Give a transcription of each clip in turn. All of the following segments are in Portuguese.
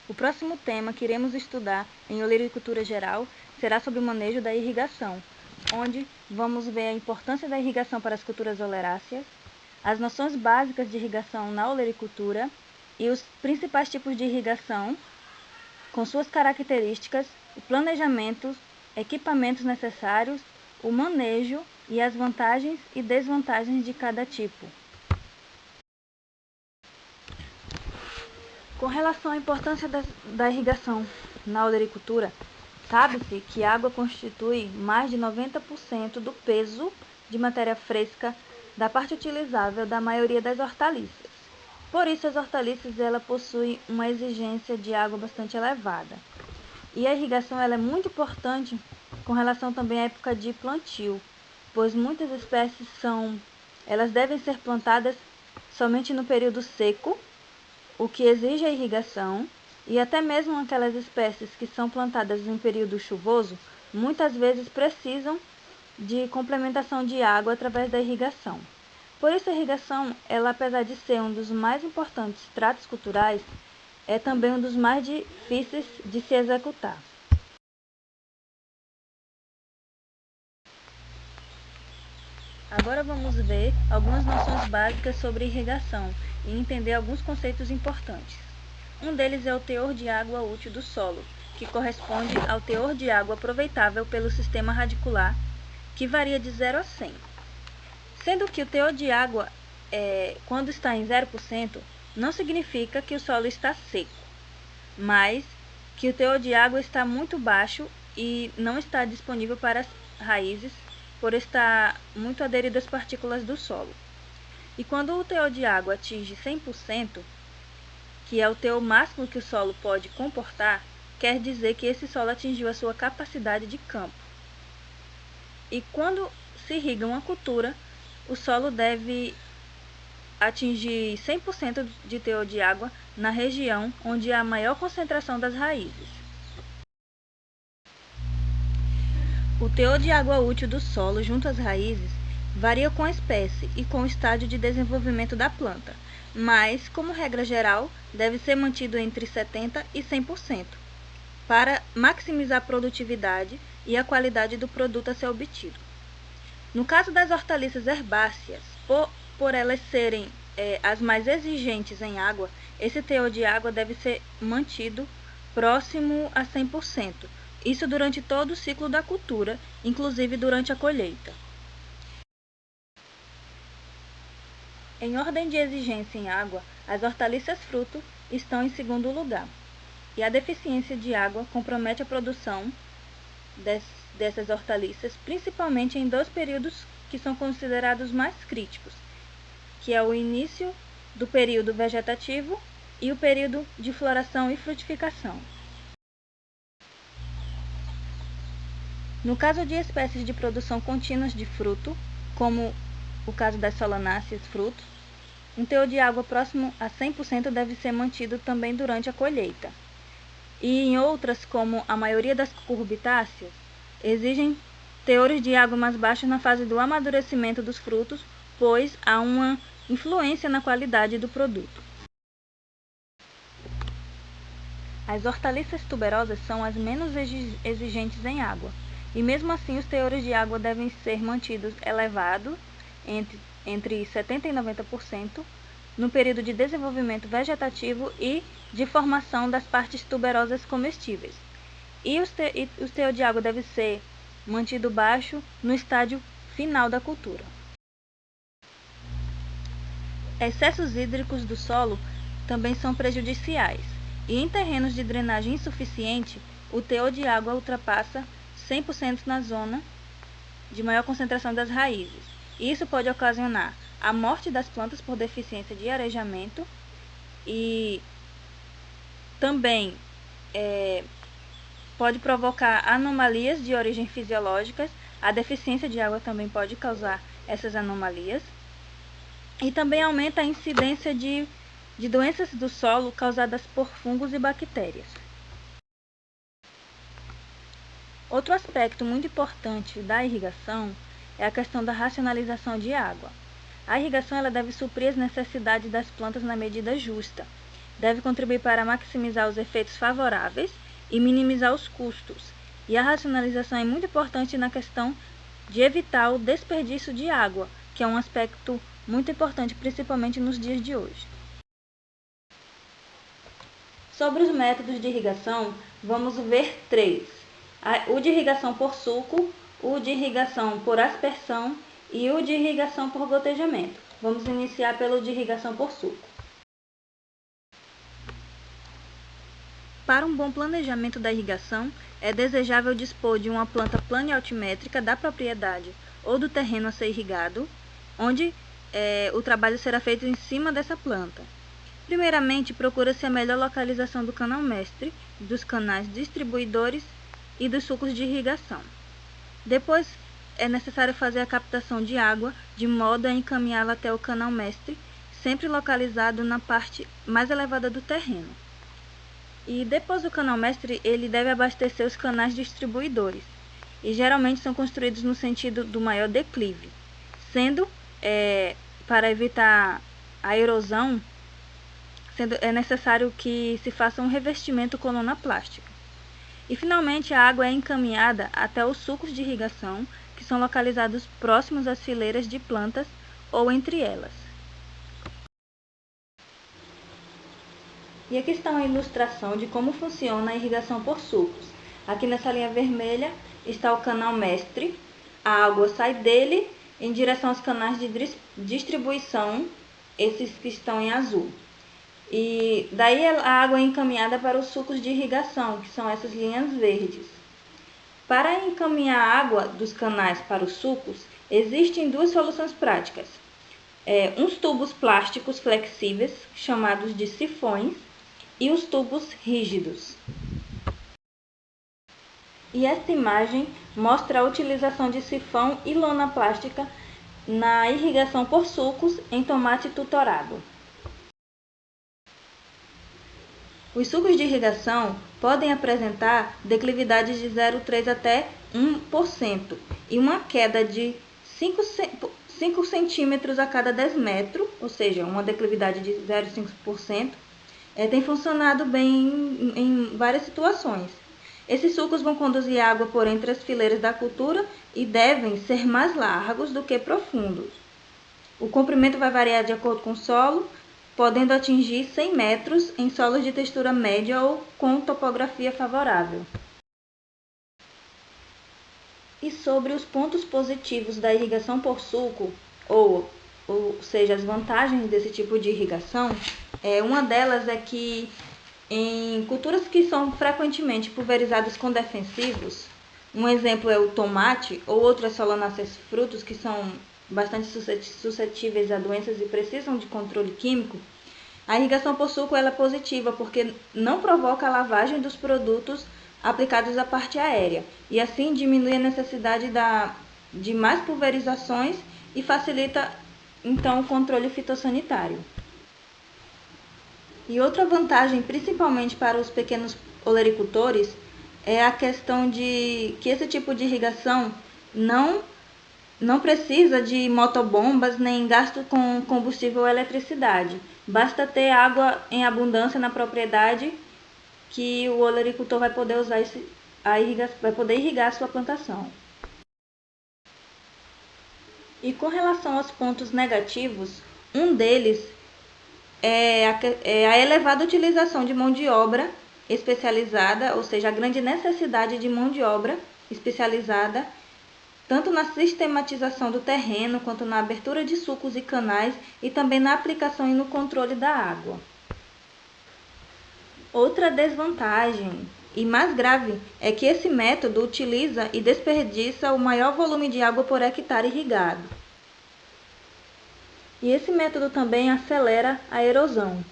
O próximo tema que iremos estudar em olericultura geral será sobre o manejo da irrigação, onde vamos ver a importância da irrigação para as culturas oleráceas, as noções básicas de irrigação na olericultura e os principais tipos de irrigação, com suas características, o planejamento, equipamentos necessários, o manejo e as vantagens e desvantagens de cada tipo. Com relação à importância da irrigação na olericultura, sabe-se que a água constitui mais de 90% do peso de matéria fresca da parte utilizável da maioria das hortaliças. Por isso, as hortaliças possuem uma exigência de água bastante elevada. E a irrigação é muito importante com relação também à época de plantio, pois muitas espécies elas devem ser plantadas somente no período seco, o que exige a irrigação, e até mesmo aquelas espécies que são plantadas em período chuvoso, muitas vezes precisam de complementação de água através da irrigação. Por isso, a irrigação, apesar de ser um dos mais importantes tratos culturais, é também um dos mais difíceis de se executar. Agora vamos ver algumas noções básicas sobre irrigação e entender alguns conceitos importantes. Um deles é o teor de água útil do solo, que corresponde ao teor de água aproveitável pelo sistema radicular, que varia de 0 a 100. Sendo que o teor de água, quando está em 0%, não significa que o solo está seco, mas que o teor de água está muito baixo e não está disponível para as raízes, por estar muito aderido às partículas do solo. E quando o teor de água atinge 100%, que é o teor máximo que o solo pode comportar, quer dizer que esse solo atingiu a sua capacidade de campo. E quando se irriga uma cultura, o solo deve atingir 100% de teor de água na região onde há a maior concentração das raízes. O teor de água útil do solo junto às raízes varia com a espécie e com o estágio de desenvolvimento da planta, mas, como regra geral, deve ser mantido entre 70% e 100%, para maximizar a produtividade e a qualidade do produto a ser obtido. No caso das hortaliças herbáceas, por elas serem as mais exigentes em água, esse teor de água deve ser mantido próximo a 100%. Isso durante todo o ciclo da cultura, inclusive durante a colheita. Em ordem de exigência em água, as hortaliças fruto estão em segundo lugar, e a deficiência de água compromete a produção dessas hortaliças, principalmente em dois períodos que são considerados mais críticos, que é o início do período vegetativo e o período de floração e frutificação. No caso de espécies de produção contínuas de fruto, como o caso das solanáceas frutos, um teor de água próximo a 100% deve ser mantido também durante a colheita. E em outras, como a maioria das cucurbitáceas, exigem teores de água mais baixos na fase do amadurecimento dos frutos, pois há uma influência na qualidade do produto. As hortaliças tuberosas são as menos exigentes em água, e mesmo assim os teores de água devem ser mantidos elevados, entre 70% e 90%, no período de desenvolvimento vegetativo e de formação das partes tuberosas comestíveis. E o teor de água deve ser mantido baixo no estágio final da cultura. Excessos hídricos do solo também são prejudiciais, e em terrenos de drenagem insuficiente, o teor de água ultrapassa 100% na zona de maior concentração das raízes. Isso pode ocasionar a morte das plantas por deficiência de arejamento e também pode provocar anomalias de origem fisiológicas. A deficiência de água também pode causar essas anomalias. E também aumenta a incidência de doenças do solo causadas por fungos e bactérias. Outro aspecto muito importante da irrigação é a questão da racionalização de água. A irrigação deve suprir as necessidades das plantas na medida justa, deve contribuir para maximizar os efeitos favoráveis e minimizar os custos. E a racionalização é muito importante na questão de evitar o desperdício de água, que é um aspecto muito importante, principalmente nos dias de hoje. Sobre os métodos de irrigação, vamos ver 3. O de irrigação por suco, o de irrigação por aspersão e o de irrigação por gotejamento. Vamos iniciar pelo de irrigação por suco. Para um bom planejamento da irrigação, é desejável dispor de uma planta plana e altimétrica da propriedade ou do terreno a ser irrigado, onde o trabalho será feito em cima dessa planta. Primeiramente, procura-se a melhor localização do canal mestre, dos canais distribuidores e dos sucos de irrigação. Depois, é necessário fazer a captação de água de modo a encaminhá-la até o canal mestre, sempre localizado na parte mais elevada do terreno. E depois do canal mestre, ele deve abastecer os canais distribuidores, e geralmente são construídos no sentido do maior declive, sendo, para evitar a erosão, é necessário que se faça um revestimento com lona plástica. E finalmente a água é encaminhada até os sucos de irrigação, que são localizados próximos às fileiras de plantas ou entre elas. E aqui está uma ilustração de como funciona a irrigação por sucos. Aqui nessa linha vermelha está o canal mestre, a água sai dele em direção aos canais de distribuição, esses que estão em azul. E daí a água é encaminhada para os sucos de irrigação, que são essas linhas verdes. Para encaminhar a água dos canais para os sucos, existem duas soluções práticas. Uns tubos plásticos flexíveis, chamados de sifões, e os tubos rígidos. E esta imagem mostra a utilização de sifão e lona plástica na irrigação por sucos em tomate tutorado. Os sucos de irrigação podem apresentar declividades de 0,3 até 1% e uma queda de 5 centímetros a cada 10 metros, ou seja, uma declividade de 0,5%, tem funcionado bem em várias situações. Esses sucos vão conduzir água por entre as fileiras da cultura e devem ser mais largos do que profundos. O comprimento vai variar de acordo com o solo, podendo atingir 100 metros em solos de textura média ou com topografia favorável. E sobre os pontos positivos da irrigação por suco, ou seja, as vantagens desse tipo de irrigação, uma delas é que em culturas que são frequentemente pulverizadas com defensivos, um exemplo é o tomate ou outras solanáceas frutos que são bastante suscetíveis a doenças e precisam de controle químico, a irrigação por suco ela é positiva porque não provoca a lavagem dos produtos aplicados à parte aérea e assim diminui a necessidade de mais pulverizações e facilita então o controle fitossanitário. E outra vantagem, principalmente para os pequenos olericultores, é a questão de que esse tipo de irrigação não precisa de motobombas nem gasto com combustível ou eletricidade. Basta ter água em abundância na propriedade que o olericultor vai poder usar vai poder irrigar a sua plantação. E com relação aos pontos negativos, um deles é a elevada utilização de mão de obra especializada, ou seja, a grande necessidade de mão de obra especializada, tanto na sistematização do terreno, quanto na abertura de sucos e canais e também na aplicação e no controle da água. Outra desvantagem, e mais grave, é que esse método utiliza e desperdiça o maior volume de água por hectare irrigado. E esse método também acelera a erosão.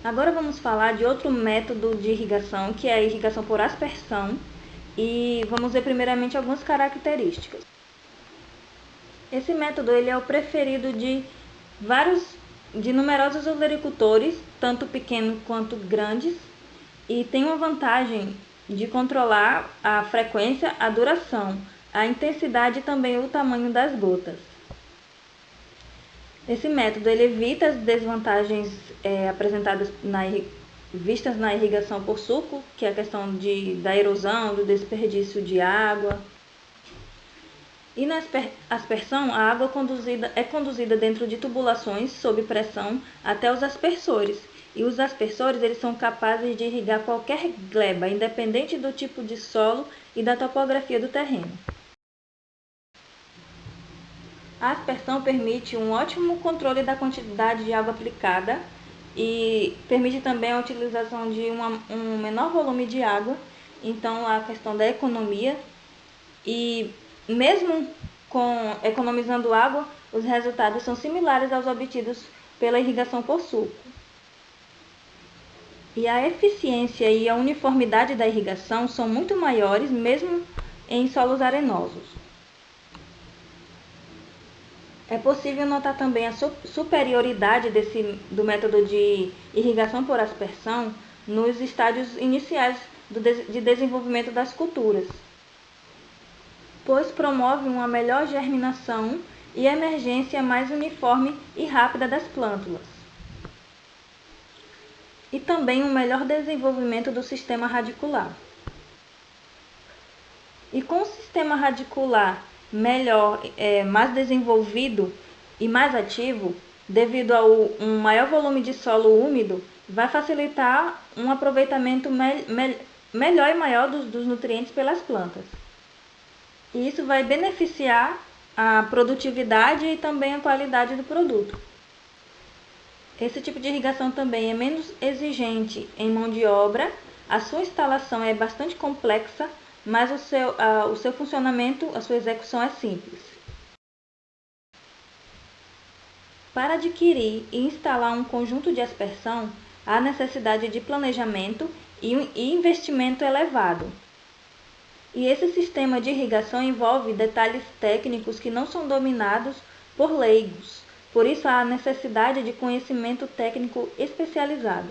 Agora vamos falar de outro método de irrigação, que é a irrigação por aspersão, e vamos ver primeiramente algumas características. Esse método ele é o preferido de numerosos olericultores, tanto pequenos quanto grandes, e tem uma vantagem de controlar a frequência, a duração, a intensidade e também o tamanho das gotas. Esse método ele evita as desvantagens apresentadas vistas na irrigação por suco, que é a questão da erosão, do desperdício de água. E na aspersão, a água é conduzida dentro de tubulações sob pressão até os aspersores. E os aspersores eles são capazes de irrigar qualquer gleba, independente do tipo de solo e da topografia do terreno. A aspersão permite um ótimo controle da quantidade de água aplicada e permite também a utilização de um menor volume de água, então a questão da economia. E mesmo economizando água, os resultados são similares aos obtidos pela irrigação por suco. E a eficiência e a uniformidade da irrigação são muito maiores mesmo em solos arenosos. É possível notar também a superioridade do método de irrigação por aspersão nos estádios iniciais de desenvolvimento das culturas, pois promove uma melhor germinação e emergência mais uniforme e rápida das plântulas. E também um melhor desenvolvimento do sistema radicular. E com o sistema radicular mais desenvolvido e mais ativo, devido a um maior volume de solo úmido, vai facilitar um aproveitamento melhor e maior dos nutrientes pelas plantas. E isso vai beneficiar a produtividade e também a qualidade do produto. Esse tipo de irrigação também é menos exigente em mão de obra, a sua instalação é bastante complexa, mas o seu funcionamento, a sua execução é simples. Para adquirir e instalar um conjunto de aspersão, há necessidade de planejamento e investimento elevado. E esse sistema de irrigação envolve detalhes técnicos que não são dominados por leigos, por isso há necessidade de conhecimento técnico especializado.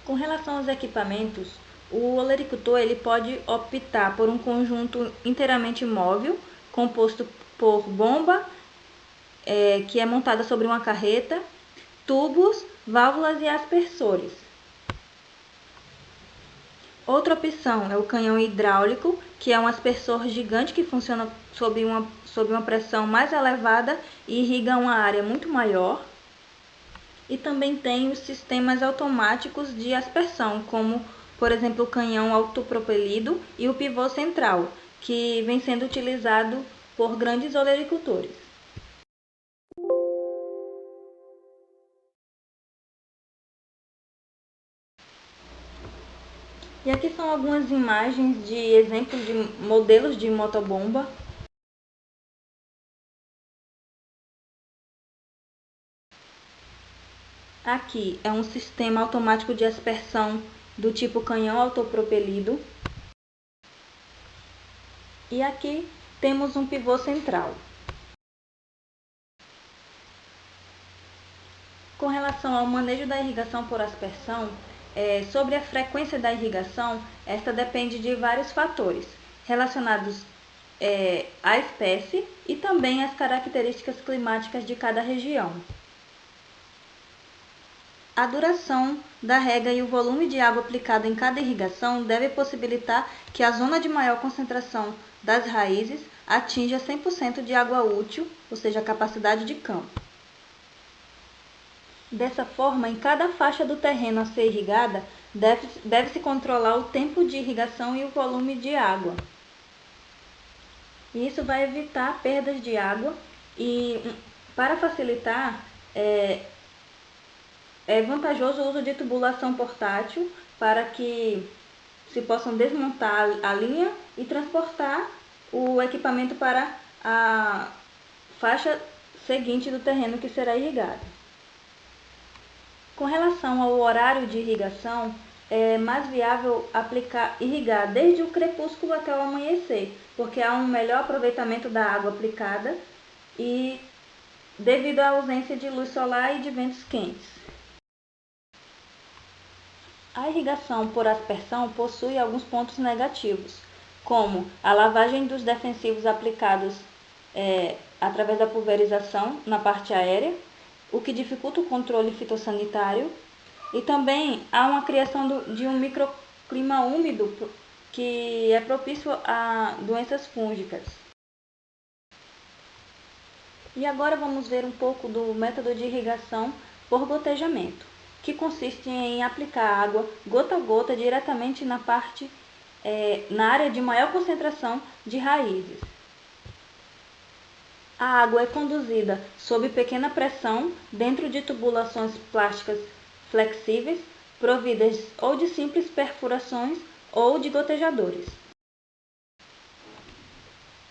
Com relação aos equipamentos, o olericultor ele pode optar por um conjunto inteiramente móvel, composto por bomba, que é montada sobre uma carreta, tubos, válvulas e aspersores. Outra opção é o canhão hidráulico, que é um aspersor gigante que funciona sob uma pressão mais elevada e irriga uma área muito maior. E também tem os sistemas automáticos de aspersão, como, por exemplo, o canhão autopropelido e o pivô central, que vem sendo utilizado por grandes olericultores. E aqui são algumas imagens de exemplos de modelos de motobomba. Aqui é um sistema automático de aspersão do tipo canhão autopropelido. E aqui temos um pivô central. Com relação ao manejo da irrigação por aspersão, sobre a frequência da irrigação, esta depende de vários fatores relacionados à espécie e também às características climáticas de cada região. A duração da rega e o volume de água aplicado em cada irrigação deve possibilitar que a zona de maior concentração das raízes atinja 100% de água útil, ou seja, a capacidade de campo. Dessa forma, em cada faixa do terreno a ser irrigada, deve-se controlar o tempo de irrigação e o volume de água. E isso vai evitar perdas de água e, para facilitar, é vantajoso o uso de tubulação portátil para que se possam desmontar a linha e transportar o equipamento para a faixa seguinte do terreno que será irrigado. Com relação ao horário de irrigação, é mais viável irrigar desde o crepúsculo até o amanhecer, porque há um melhor aproveitamento da água aplicada e devido à ausência de luz solar e de ventos quentes. A irrigação por aspersão possui alguns pontos negativos, como a lavagem dos defensivos aplicados através da pulverização na parte aérea, o que dificulta o controle fitossanitário, e também há uma criação de um microclima úmido que é propício a doenças fúngicas. E agora vamos ver um pouco do método de irrigação por gotejamento, que consiste em aplicar água gota a gota diretamente na área de maior concentração de raízes. A água é conduzida sob pequena pressão dentro de tubulações plásticas flexíveis, providas ou de simples perfurações ou de gotejadores.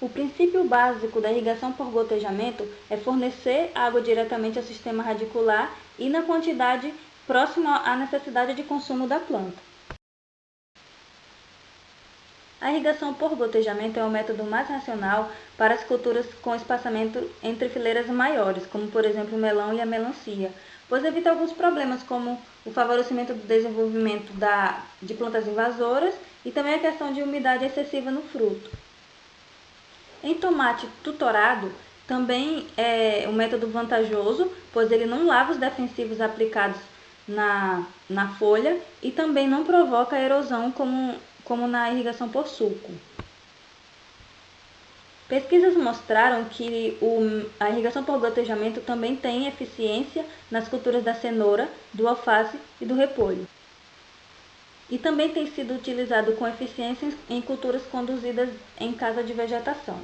O princípio básico da irrigação por gotejamento é fornecer água diretamente ao sistema radicular e na quantidade próxima à necessidade de consumo da planta. A irrigação por gotejamento é o método mais racional para as culturas com espaçamento entre fileiras maiores, como por exemplo o melão e a melancia, pois evita alguns problemas como o favorecimento do desenvolvimento de plantas invasoras e também a questão de umidade excessiva no fruto. Em tomate tutorado, também é um método vantajoso, pois ele não lava os defensivos aplicados na folha e também não provoca erosão como na irrigação por suco. Pesquisas mostraram que a irrigação por gotejamento também tem eficiência nas culturas da cenoura, do alface e do repolho. E também tem sido utilizado com eficiência em culturas conduzidas em casa de vegetação.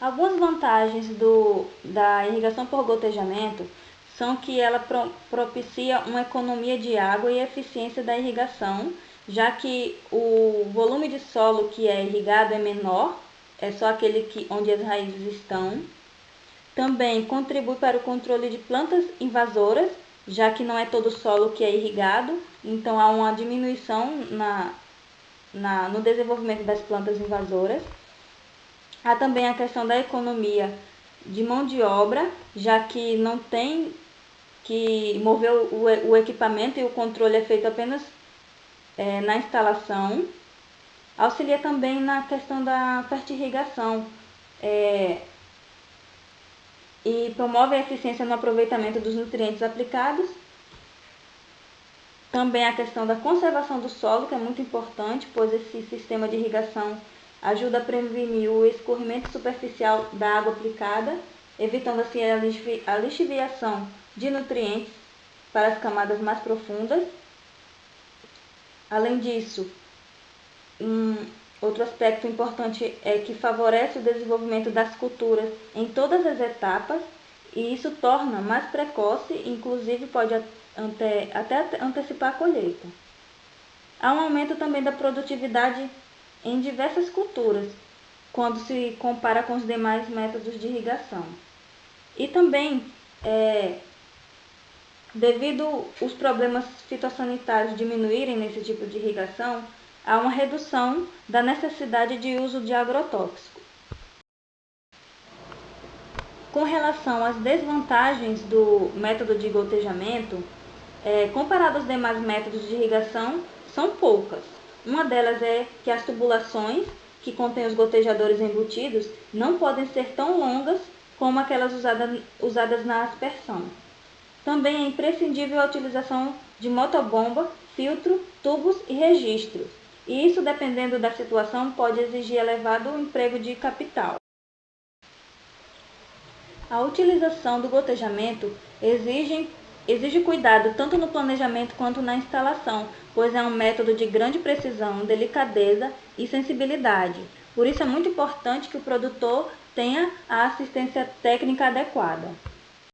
Algumas vantagens da irrigação por gotejamento são que ela propicia uma economia de água e eficiência da irrigação, já que o volume de solo que é irrigado é menor, é só aquele onde as raízes estão. Também contribui para o controle de plantas invasoras, já que não é todo o solo que é irrigado, então há uma diminuição no desenvolvimento das plantas invasoras. Há também a questão da economia de mão de obra, já que não tem que mover o equipamento e o controle é feito apenas na instalação. Auxilia também na questão da fertirrigação e promove a eficiência no aproveitamento dos nutrientes aplicados. Também a questão da conservação do solo, que é muito importante, pois esse sistema de irrigação ajuda a prevenir o escorrimento superficial da água aplicada, evitando assim a lixiviação de nutrientes para as camadas mais profundas. Além disso, outro aspecto importante é que favorece o desenvolvimento das culturas em todas as etapas e isso torna mais precoce, inclusive pode até antecipar a colheita. Há um aumento também da produtividade em diversas culturas, quando se compara com os demais métodos de irrigação. E também, devido os problemas fitossanitários diminuírem nesse tipo de irrigação, há uma redução da necessidade de uso de agrotóxico. Com relação às desvantagens do método de gotejamento, comparado aos demais métodos de irrigação, são poucas. Uma delas é que as tubulações que contêm os gotejadores embutidos não podem ser tão longas como aquelas usadas na aspersão. Também é imprescindível a utilização de motobomba, filtro, tubos e registros. E isso, dependendo da situação, pode exigir elevado emprego de capital. A utilização do gotejamento exige cuidado tanto no planejamento quanto na instalação, pois é um método de grande precisão, delicadeza e sensibilidade. Por isso é muito importante que o produtor tenha a assistência técnica adequada.